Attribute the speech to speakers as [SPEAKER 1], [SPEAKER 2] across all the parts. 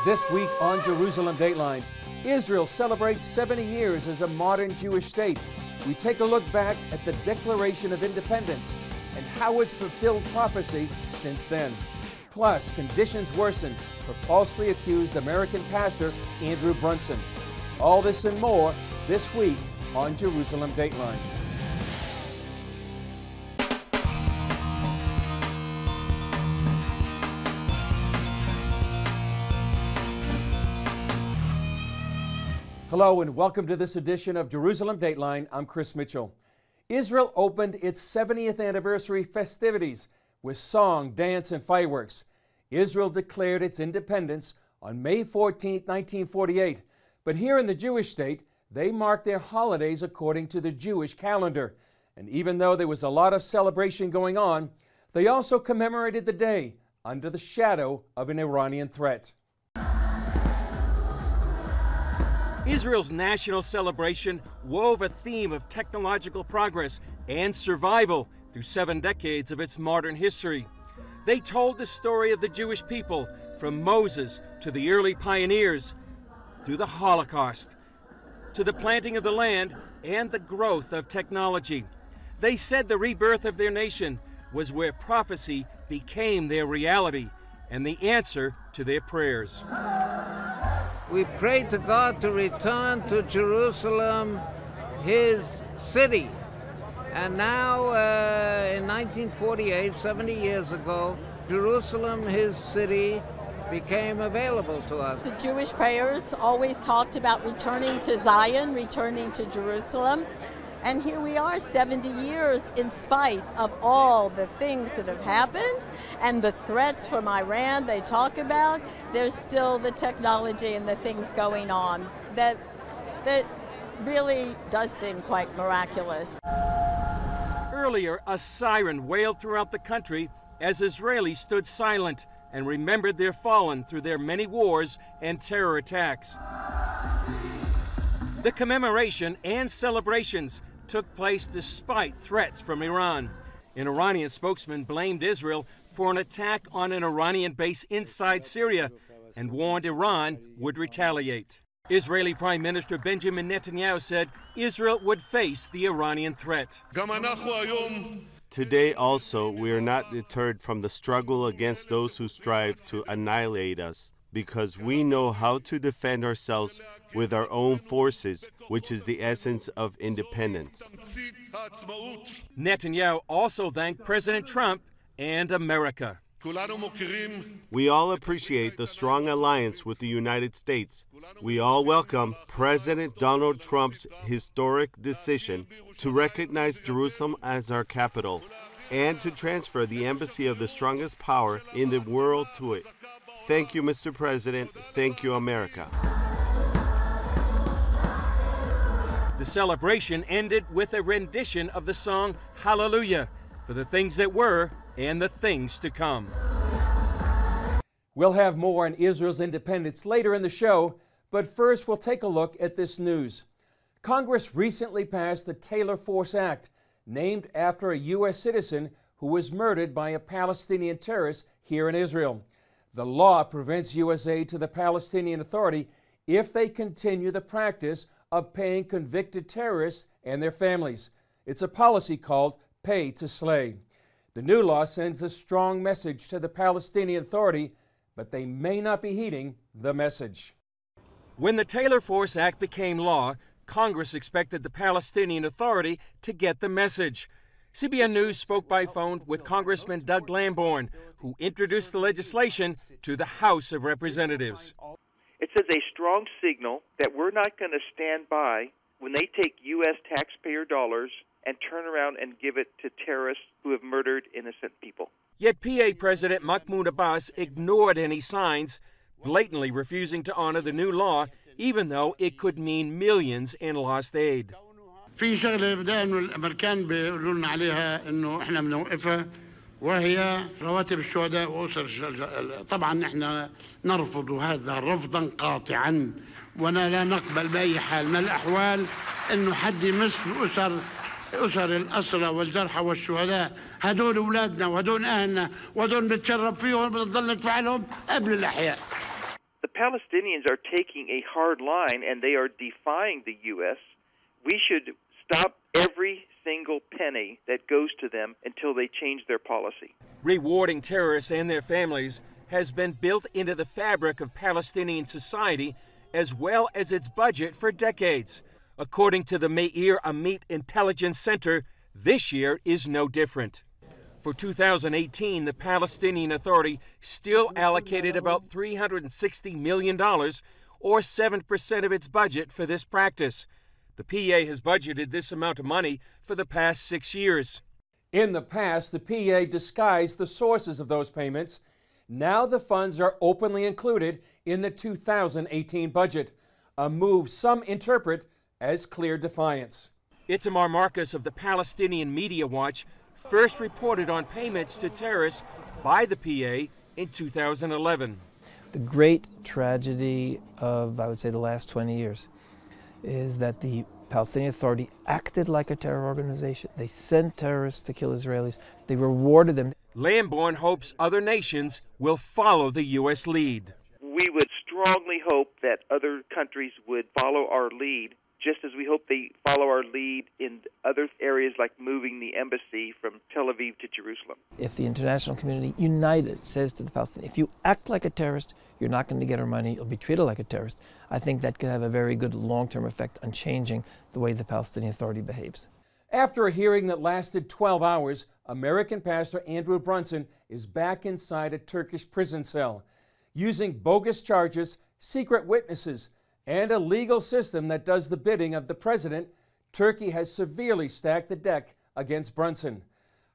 [SPEAKER 1] This week on Jerusalem Dateline, Israel celebrates 70 years as a modern Jewish state. We take a look back at the Declaration of Independence and how it's fulfilled prophecy since then. Plus, conditions worsen for falsely accused American pastor Andrew Brunson. All this and more this week on Jerusalem Dateline. Hello and welcome to this edition of Jerusalem Dateline. I'm Chris Mitchell. Israel opened its 70th anniversary festivities with song, dance, and fireworks. Israel declared its independence on May 14, 1948. But here in the Jewish state, they marked their holidays according to the Jewish calendar. And even though there was a lot of celebration going on, they also commemorated the day under the shadow of an Iranian threat. Israel's national celebration wove a theme of technological progress and survival through 7 decades of its modern history. They told the story of the Jewish people from Moses to the early pioneers, through the Holocaust, to the planting of the land and the growth of technology. They said the rebirth of their nation was where prophecy became their reality and the answer to their prayers.
[SPEAKER 2] We prayed to God to return to Jerusalem, his city. And now, in 1948, 70 years ago, Jerusalem, his city, became available to us.
[SPEAKER 3] The Jewish prayers always talked about returning to Zion, returning to Jerusalem. And here we are 70 years in spite of all the things that have happened and the threats from Iran they talk about. There's still the technology and the things going on that really does seem quite miraculous.
[SPEAKER 1] Earlier, a siren wailed throughout the country as Israelis stood silent and remembered their fallen through their many wars and terror attacks. The commemoration and celebrations took place despite threats from Iran. An Iranian spokesman blamed Israel for an attack on an Iranian base inside Syria and warned Iran would retaliate. Israeli Prime Minister Benjamin Netanyahu said Israel would face the Iranian threat.
[SPEAKER 4] Today also, we are not deterred from the struggle against those who strive to annihilate us, because we know how to defend ourselves with our own forces, which is the essence of independence.
[SPEAKER 1] Netanyahu also thanked President Trump and America.
[SPEAKER 4] We all appreciate the strong alliance with the United States. We all welcome President Donald Trump's historic decision to recognize Jerusalem as our capital and to transfer the embassy of the strongest power in the world to it. Thank you, Mr. President. Thank you, America.
[SPEAKER 1] The celebration ended with a rendition of the song Hallelujah for the things that were and the things to come. We'll have more on Israel's independence later in the show, but first we'll take a look at this news. Congress recently passed the Taylor Force Act, named after a U.S. citizen who was murdered by a Palestinian terrorist here in Israel. The law prevents U.S. aid to the Palestinian Authority if they continue the practice of paying convicted terrorists and their families. It's a policy called Pay to Slay. The new law sends a strong message to the Palestinian Authority, but they may not be heeding the message. When the Taylor Force Act became law, Congress expected the Palestinian Authority to get the message. CBN News spoke by phone with Congressman Doug Lamborn, who introduced the legislation to the House of Representatives.
[SPEAKER 5] It says a strong signal that we're not going to stand by when they take U.S. taxpayer dollars and turn around and give it to terrorists who have murdered innocent people.
[SPEAKER 1] Yet PA President Mahmoud Abbas ignored any signs, blatantly refusing to honor the new law, even though it could mean millions in lost aid.
[SPEAKER 6] في شغله دائما الامريكان بيقولوا لنا عليها انه احنا بنوقفها وهي رواتب الشهداء واسر الشهداء. طبعا نحن نرفض هذا رفضا قاطعا ولا نقبل باي حال من الاحوال انه حد يمس اسر الاسرى والجرحى والشهداء. هدول اولادنا وهدول اهلنا وهدول بنتشرف فيهم بنضل ندفع لهم قبل الاحياء.
[SPEAKER 5] the Palestinians are taking a hard line and they are defying the U.S., we should stop every single penny that goes to them until they change their policy.
[SPEAKER 1] Rewarding terrorists and their families has been built into the fabric of Palestinian society as well as its budget for decades. According to the Meir Amit Intelligence Center, this year is no different. For 2018, the Palestinian Authority still allocated about $360 million, or 7% of its budget, for this practice. The PA has budgeted this amount of money for the past 6 years. In the past, the PA disguised the sources of those payments. Now the funds are openly included in the 2018 budget, a move some interpret as clear defiance. Itamar Marcus of the Palestinian Media Watch first reported on payments to terrorists by the PA in 2011.
[SPEAKER 7] The great tragedy of, I would say, the last 20 years is that the Palestinian Authority acted like a terror organization. They sent terrorists to kill Israelis. They rewarded them.
[SPEAKER 1] Lamborn hopes other nations will follow the U.S. lead.
[SPEAKER 5] We would strongly hope that other countries would follow our lead, just as we hope they follow our lead in other areas like moving the embassy from Tel Aviv to Jerusalem.
[SPEAKER 7] If the international community united says to the Palestinians, if you act like a terrorist, you're not going to get our money, you'll be treated like a terrorist, I think that could have a very good long-term effect on changing the way the Palestinian Authority behaves.
[SPEAKER 1] After a hearing that lasted 12 hours, American pastor Andrew Brunson is back inside a Turkish prison cell. Using bogus charges, secret witnesses, and a legal system that does the bidding of the president, Turkey has severely stacked the deck against Brunson.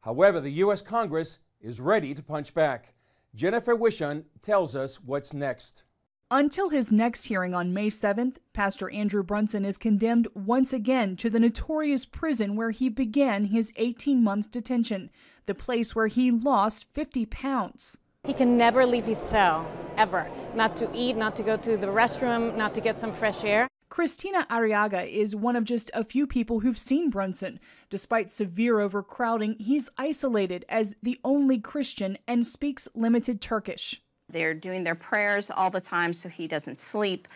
[SPEAKER 1] However, the U.S. Congress is ready to punch back. Jennifer Wishon tells us what's next.
[SPEAKER 8] Until his next hearing on May 7th, Pastor Andrew Brunson is condemned once again to the notorious prison where he began his 18-month detention, the place where he lost 50 pounds.
[SPEAKER 9] He can never leave his cell, ever. Not to eat, not to go to the restroom, not to get some fresh air.
[SPEAKER 8] Christina Arriaga is one of just a few people who've seen Brunson. Despite severe overcrowding, he's isolated as the only Christian and speaks limited Turkish.
[SPEAKER 10] They're doing their prayers all the time so he doesn't sleep.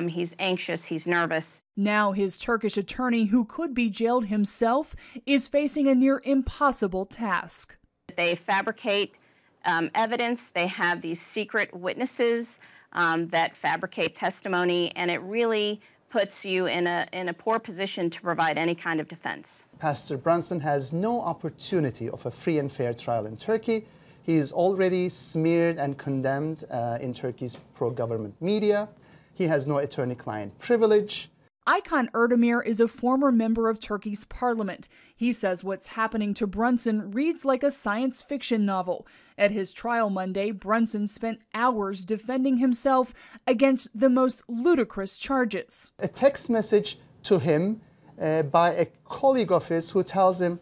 [SPEAKER 10] He's anxious, he's nervous.
[SPEAKER 8] Now his Turkish attorney, who could be jailed himself, is facing a near impossible task.
[SPEAKER 10] They fabricate evidence. They have these secret witnesses that fabricate testimony, and it really puts you in a poor position to provide any kind of defense.
[SPEAKER 11] Pastor Brunson has no opportunity of a free and fair trial in Turkey. He is already smeared and condemned in Turkey's pro-government media. He has no attorney-client privilege.
[SPEAKER 8] Aykan Erdemir is a former member of Turkey's parliament. He says what's happening to Brunson reads like a science fiction novel. At his trial Monday, Brunson spent hours defending himself against the most ludicrous charges.
[SPEAKER 11] A text message to him by a colleague of his who tells him,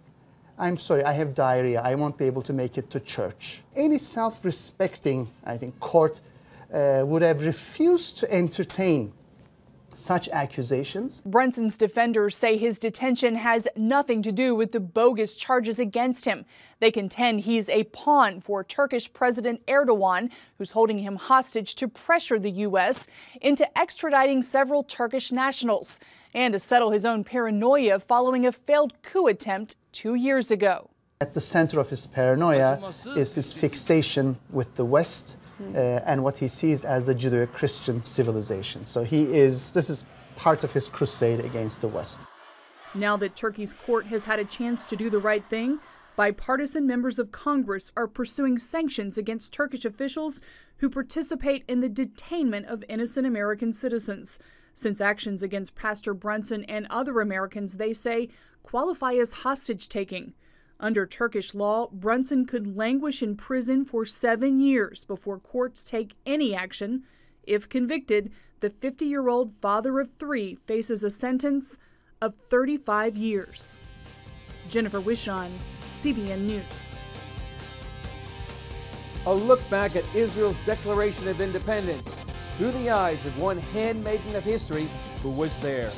[SPEAKER 11] "I'm sorry, I have diarrhea. I won't be able to make it to church." Any self-respecting, I think, court would have refused to entertain such accusations.
[SPEAKER 8] Brunson's defenders say his detention has nothing to do with the bogus charges against him. They contend he's a pawn for Turkish President Erdogan, who's holding him hostage to pressure the U.S. into extraditing several Turkish nationals and to settle his own paranoia following a failed coup attempt 2 years ago.
[SPEAKER 11] At the center of his paranoia is his fixation with the West and what he sees as the Judeo-Christian civilization. So this is part of his crusade against the West.
[SPEAKER 8] Now that Turkey's court has had a chance to do the right thing, bipartisan members of Congress are pursuing sanctions against Turkish officials who participate in the detainment of innocent American citizens. Since actions against Pastor Brunson and other Americans, they say, qualify as hostage-taking. Under Turkish law, Brunson could languish in prison for 7 years before courts take any action. If convicted, the 50-year-old father of 3 faces a sentence of 35 years. Jennifer Wishon, CBN News.
[SPEAKER 1] A look back at Israel's Declaration of Independence through the eyes of one handmaiden of history who was there.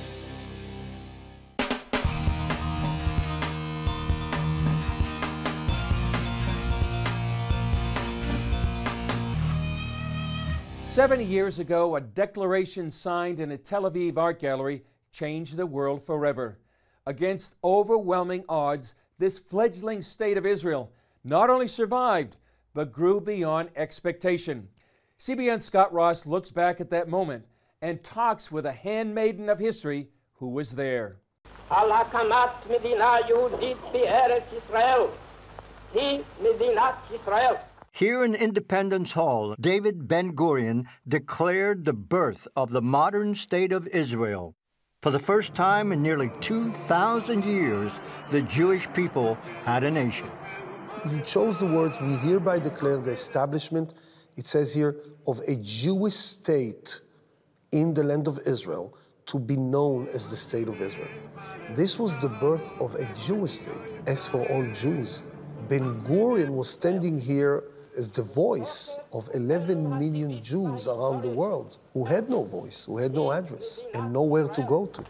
[SPEAKER 1] 70 years ago, a declaration signed in a Tel Aviv art gallery changed the world forever. Against overwhelming odds, this fledgling state of Israel not only survived, but grew beyond expectation. CBN's Scott Ross looks back at that moment and talks with a handmaiden of history who was there.
[SPEAKER 12] על הקמת מדינה יהודית בארץ ישראל. היא מדינת ישראל.
[SPEAKER 13] Here in Independence Hall, David Ben-Gurion declared the birth of the modern state of Israel. For the first time in nearly 2,000 years, the Jewish people had a nation.
[SPEAKER 14] He chose the words, we hereby declare the establishment, it says here, of a Jewish state in the land of Israel to be known as the State of Israel. This was the birth of a Jewish state, as for all Jews. Ben-Gurion was standing here as the voice of 11 million Jews around the world who had no voice, who had no address, and nowhere to go to.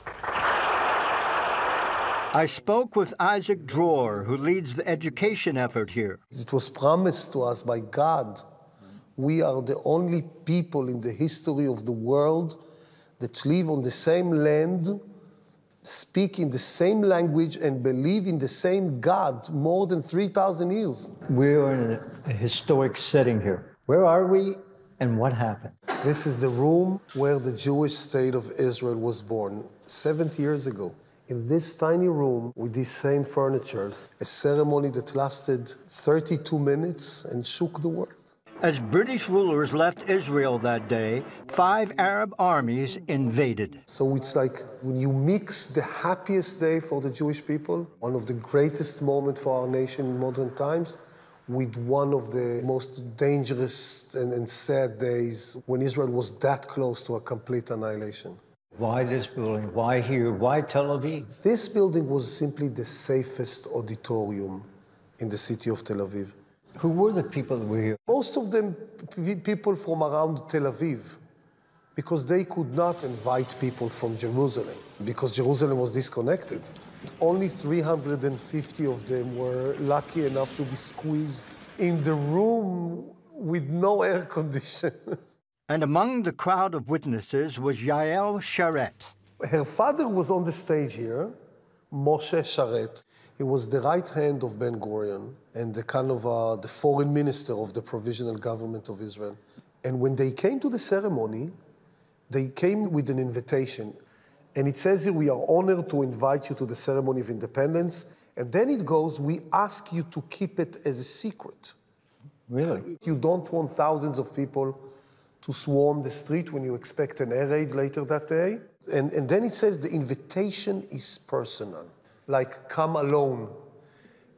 [SPEAKER 13] I spoke with Isaac Dror, who leads the education effort here.
[SPEAKER 14] It was promised to us by God. We are the only people in the history of the world that live on the same land, speak in the same language, and believe in the same God more than 3,000 years.
[SPEAKER 13] We are in a historic setting here. Where are we and what happened?
[SPEAKER 14] This is the room where the Jewish state of Israel was born 70 years ago. In this tiny room with these same furnitures, a ceremony that lasted 32 minutes and shook the world.
[SPEAKER 13] As British rulers left Israel that day, 5 Arab armies invaded.
[SPEAKER 14] So it's like when you mix the happiest day for the Jewish people, one of the greatest moments for our nation in modern times, with one of the most dangerous and sad days when Israel was that close to a complete annihilation.
[SPEAKER 13] Why this building? Why here? Why Tel Aviv?
[SPEAKER 14] This building was simply the safest auditorium in the city of Tel Aviv.
[SPEAKER 13] Who were the people that were here?
[SPEAKER 14] Most of them people from around Tel Aviv, because they could not invite people from Jerusalem, because Jerusalem was disconnected. Only 350 of them were lucky enough to be squeezed in the room with no air condition.
[SPEAKER 13] And among the crowd of witnesses was Yael Sharet.
[SPEAKER 14] Her father was on the stage here, Moshe Sharet. He was the right hand of Ben-Gurion and the kind of the foreign minister of the provisional government of Israel. And when they came to the ceremony, they came with an invitation. And it says here, we are honored to invite you to the ceremony of independence. And then it goes, we ask you to keep it as a secret.
[SPEAKER 13] Really?
[SPEAKER 14] You don't want thousands of people to swarm the street when you expect an air raid later that day. And then it says the invitation is personal, like come alone.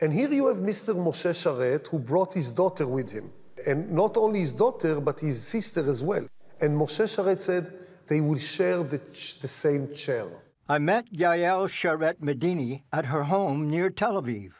[SPEAKER 14] And here you have Mr. Moshe Sharet, who brought his daughter with him. And not only his daughter, but his sister as well. And Moshe Sharet said they will share the same chair.
[SPEAKER 13] I met Yael Sharet Medini at her home near Tel Aviv.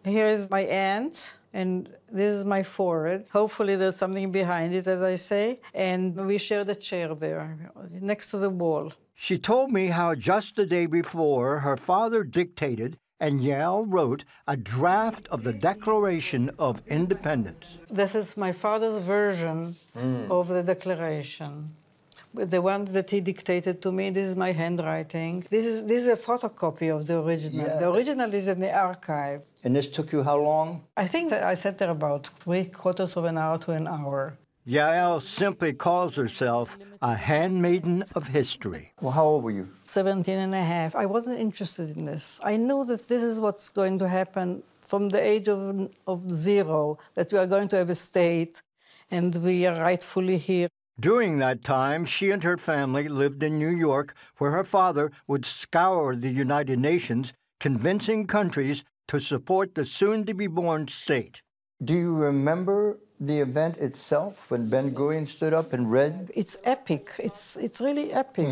[SPEAKER 15] Here is my aunt, and this is my forehead. Hopefully there's something behind it, as I say. And we share the chair there, next to the wall.
[SPEAKER 13] She told me how just the day before, her father dictated and Yael wrote a draft of the Declaration of Independence.
[SPEAKER 15] This is my father's version of the Declaration. The one that he dictated to me, this is my handwriting. This is a photocopy of the original. Yeah. The original is in the archive.
[SPEAKER 13] And this took you how long?
[SPEAKER 15] I think that I sat there about 3/4 of an hour to an hour.
[SPEAKER 13] Yael simply calls herself a handmaiden of history. Well, how old were you?
[SPEAKER 15] 17 and a half. I wasn't interested in this. I knew that this is what's going to happen from the age of 0, that we are going to have a state and we are rightfully here.
[SPEAKER 13] During that time, she and her family lived in New York, where her father would scour the United Nations, convincing countries to support the soon-to-be-born state. Do you remember the event itself, when Ben-Gurion stood up and read?
[SPEAKER 15] It's epic. It's really epic.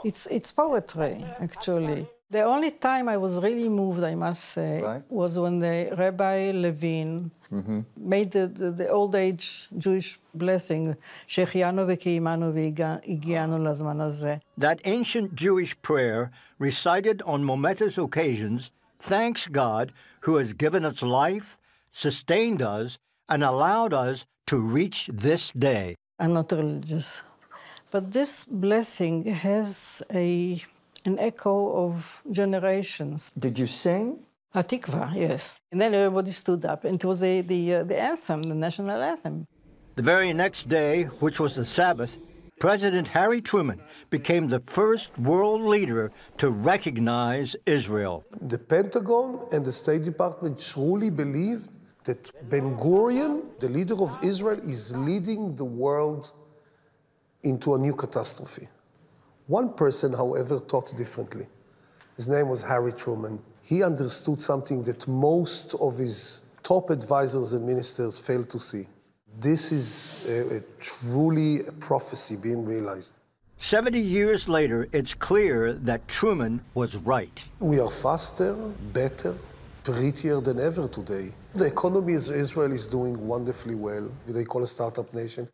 [SPEAKER 15] It's poetry, actually. The only time I was really moved, I must say, was when the Rabbi Levine made the old age Jewish blessing, Shechianu v'kiyimanu v'higianu lazman hazeh.
[SPEAKER 13] That ancient Jewish prayer, recited on momentous occasions, thanks God who has given us life, sustained us, and allowed us to reach this day.
[SPEAKER 15] I'm not religious. But this blessing has an echo of generations.
[SPEAKER 13] Did you sing?
[SPEAKER 15] Hatikva, yes. And then everybody stood up, and it was the anthem, the national anthem.
[SPEAKER 13] The very next day, which was the Sabbath, President Harry Truman became the first world leader to recognize Israel.
[SPEAKER 14] The Pentagon and the State Department truly believed that Ben-Gurion, the leader of Israel, is leading the world into a new catastrophe. One person, however, thought differently. His name was Harry Truman. He understood something that most of his top advisors and ministers failed to see. This is truly a prophecy being realized.
[SPEAKER 13] 70 years later, it's clear that Truman was right.
[SPEAKER 14] We are faster, better, prettier than ever today. The economy of Israel is doing wonderfully well. They call a startup nation.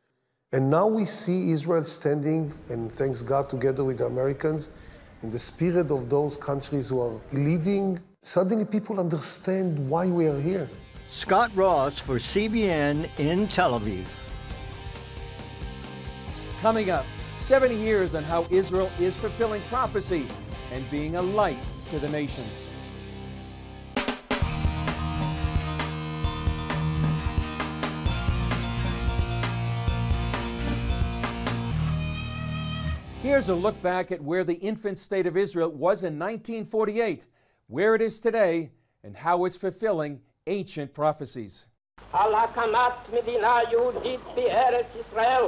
[SPEAKER 14] And now we see Israel standing, and thanks God, together with the Americans, in the spirit of those countries who are leading. Suddenly people understand why we are here.
[SPEAKER 13] Scott Ross for CBN in Tel Aviv.
[SPEAKER 1] Coming up, 70 years on how Israel is fulfilling prophecy and being a light to the nations. Here's a look back at where the infant state of Israel was in 1948, where it is today, and how it's fulfilling ancient prophecies.
[SPEAKER 12] על הקמת מדינה יהודית בארץ ישראל,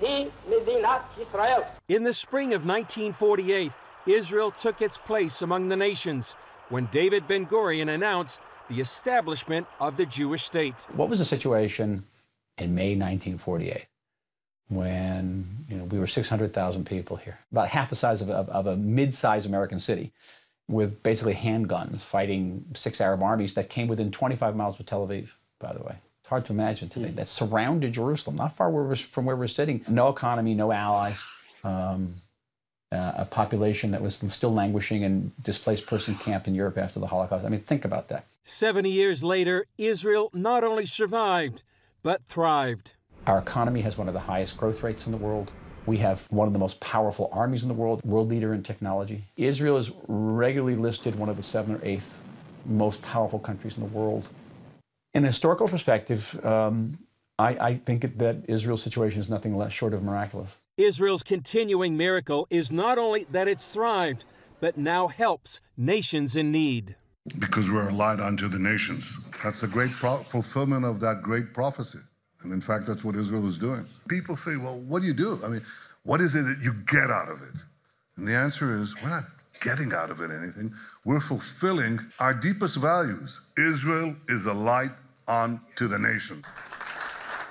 [SPEAKER 12] היא מדינת ישראל.
[SPEAKER 1] In the spring of 1948, Israel took its place among the nations when David Ben-Gurion announced the establishment of the Jewish state.
[SPEAKER 16] What was the situation in May 1948 when we were 600,000 people here, about half the size of a mid-sized American city, with basically handguns fighting 6 Arab armies that came within 25 miles of Tel Aviv, by the way. It's hard to imagine today. That surrounded Jerusalem, not far from where we're sitting. No economy, no allies, a population that was still languishing in displaced person camp in Europe after the Holocaust. I mean, think about that.
[SPEAKER 1] 70 years later, Israel not only survived, but thrived.
[SPEAKER 16] Our economy has one of the highest growth rates in the world. We have one of the most powerful armies in the world leader in technology. Israel is regularly listed one of the 7th or 8th most powerful countries in the world. In a historical perspective, I think that Israel's situation is nothing less short of miraculous.
[SPEAKER 1] Israel's continuing miracle is not only that it's thrived, but now helps nations in need.
[SPEAKER 17] Because we're a light unto the nations. That's the great fulfillment of that great prophecy. And in fact, that's what Israel is doing. People say, well, what do you do? I mean, what is it that you get out of it? And the answer is, we're not getting out of it anything. We're fulfilling our deepest values. Israel is a light unto the nations.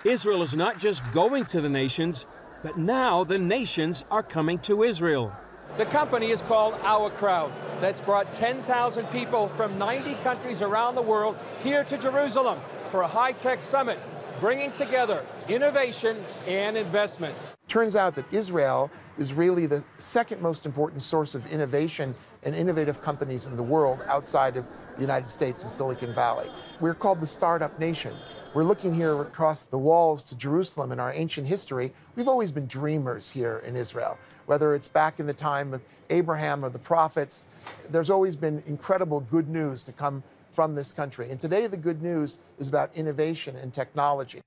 [SPEAKER 1] Israel is not just going to the nations, but now the nations are coming to Israel. The company is called Our Crowd. That's brought 10,000 people from 90 countries around the world here to Jerusalem for a high-tech summit, bringing together innovation and investment.
[SPEAKER 18] Turns out that Israel is really the second most important source of innovation and innovative companies in the world outside of the United States and Silicon Valley. We're called the startup nation. We're looking here across the walls to Jerusalem in our ancient history. We've always been dreamers here in Israel, whether it's back in the time of Abraham or the prophets. There's always been incredible good news to come from this country. And today the good news is about innovation and technology.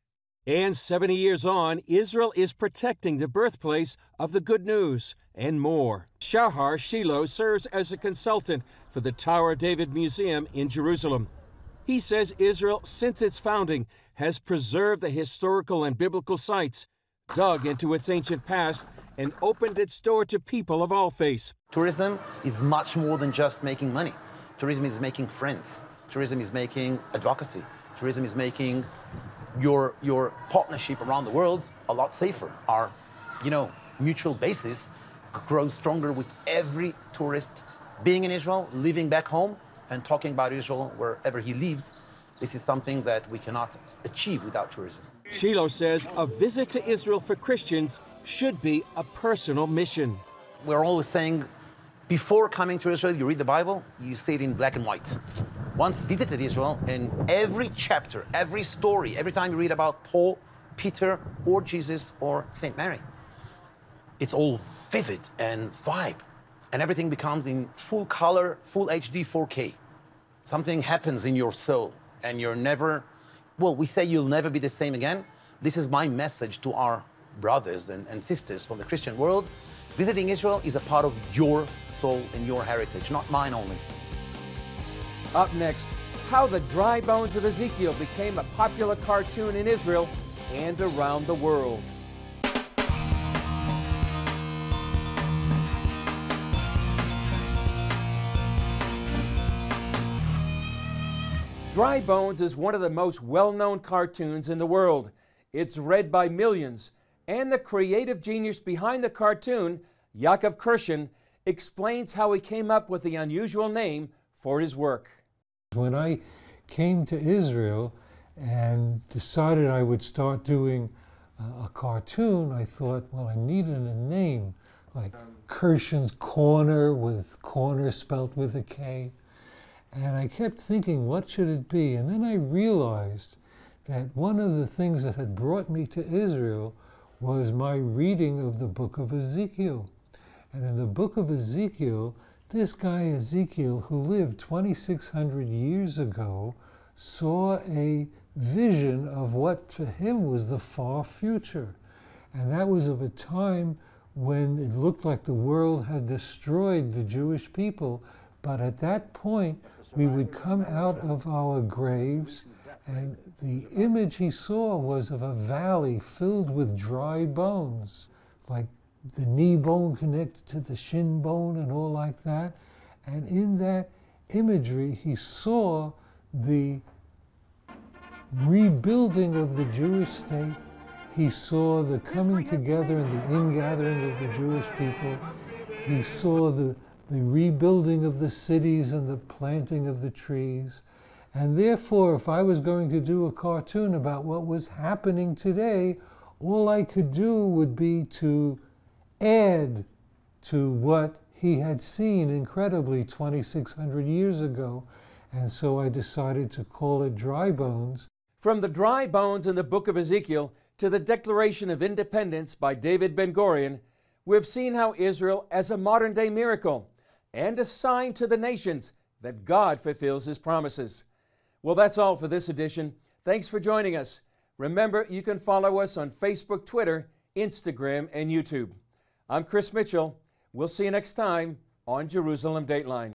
[SPEAKER 1] And 70 years on, Israel is protecting the birthplace of the good news and more. Shahar Shiloh serves as a consultant for the Tower of David Museum in Jerusalem. He says Israel, since its founding, has preserved the historical and biblical sites, dug into its ancient past, and opened its door to people of all faiths.
[SPEAKER 19] Tourism is much more than just making money. Tourism is making friends. Tourism is making advocacy. Tourism is making your partnership around the world a lot safer. Our, mutual basis grows stronger with every tourist being in Israel, living back home, and talking about Israel wherever he lives. This is something that we cannot achieve without tourism.
[SPEAKER 1] Shiloh says a visit to Israel for Christians should be a personal mission.
[SPEAKER 19] We're always saying, before coming to Israel, you read the Bible, you see it in black and white. Once visited Israel, in every chapter, every story, every time you read about Paul, Peter, or Jesus, or St. Mary, it's all vivid and vibe. And everything becomes in full color, full HD, 4K. Something happens in your soul and you're never, well, we say you'll never be the same again. This is my message to our brothers and sisters from the Christian world. Visiting Israel is a part of your soul and your heritage, not mine only.
[SPEAKER 1] Up next, how the dry bones of Ezekiel became a popular cartoon in Israel and around the world. Dry Bones is one of the most well-known cartoons in the world. It's read by millions, and the creative genius behind the cartoon, Yaakov Kirshen, explains how he came up with the unusual name for his work.
[SPEAKER 20] When I came to Israel and decided I would start doing a cartoon, I thought, well, I needed a name, like Kirshen's Corner, with corner spelt with a K. And I kept thinking, what should it be? And then I realized that one of the things that had brought me to Israel was my reading of the book of Ezekiel. And in the book of Ezekiel, this guy Ezekiel, who lived 2,600 years ago, saw a vision of what to him was the far future. And that was of a time when it looked like the world had destroyed the Jewish people. But at that point, we would come out of our graves, and the image he saw was of a valley filled with dry bones, like the knee bone connected to the shin bone and all like that. And in that imagery, he saw the rebuilding of the Jewish state. He saw the coming together and the ingathering of the Jewish people. He saw the rebuilding of the cities and the planting of the trees. And therefore, if I was going to do a cartoon about what was happening today, all I could do would be to add to what he had seen incredibly 2,600 years ago. And so I decided to call it Dry Bones.
[SPEAKER 1] From the dry bones in the book of Ezekiel to the Declaration of Independence by David Ben-Gurion, we've seen how Israel as a modern-day miracle and a sign to the nations that God fulfills His promises. Well, that's all for this edition. Thanks for joining us. Remember, you can follow us on Facebook, Twitter, Instagram, and YouTube. I'm Chris Mitchell. We'll see you next time on Jerusalem Dateline.